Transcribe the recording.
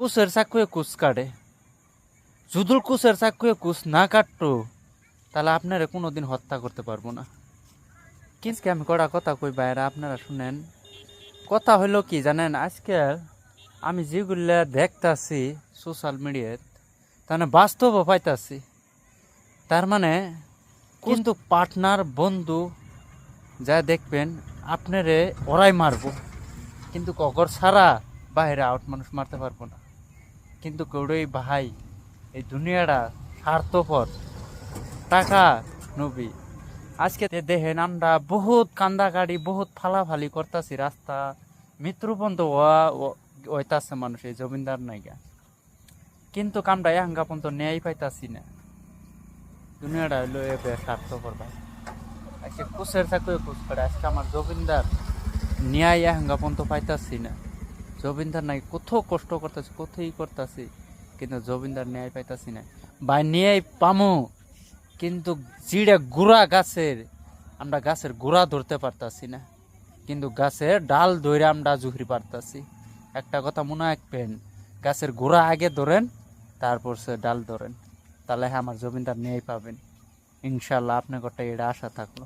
কুসের চাকুয়ে কুচ কাটে। যদি কুসের চাকুয়ে কুচ না কাটতো তাহলে আপনারা কোনোদিন হত্যা করতে পারবো না। কিন্তু আমি কড়া কথা কই বাইরা, আপনারা শুনেন। কথা হইলো কি জানেন, আজকে আমি যেগুলা দেখতাছি সোশ্যাল মিডিয়াত তার বাস্তব পাইতাছি। তার মানে কিন্তু পার্টনার বন্ধু যা দেখবেন আপনারে ওরাই মারবো, কিন্তু কগর ছাড়া বাইরে আউট মানুষ মারতে পারবো না। কিন্তু কেউই ভাই এই দুনিয়াটা স্বার্থপর, টাকা নবী। আজকে দেখেন আমরা বহুত কান্দাকাড়ি বহুত ফালাফালি করতেছি, রাস্তা মৃত্যু পর্যন্ত ওইতাছে মানুষ এই জমিনদার নাইগা, কিন্তু কামটা এহাঙ্গা পর্যন্ত ন্যায় পাইতাছি না। দুনিয়াটা হইলো এবার স্বার্থপর ভাই। আজকে কুচের থাকবে কুচ করে, আজকে আমার জমিনদার ন্যায় এহাঙ্গা পর্যন্ত পাইতাছি না। জমিনদার নাই কত কষ্ট করতেছি, কতই করতেছি, কিন্তু জমিনদার ন্যায় পাইতাছি না ভাই। ন্যায় পামো, কিন্তু জিড়ে গুড়া গাছের আমরা গাছের গোড়া ধরতে পারতাছি না, কিন্তু গাছের ডাল ধরে আমরা জুহরি পারতাছি। একটা কথা মনে রাখবেন, গাছের গোড়া আগে ধরেন, তারপর সে ডাল ধরেন, তাহলে আমার জমিনদার ন্যায় পাবেন ইনশাল্লাহ। আপনার কথা এটা আশা থাকলো।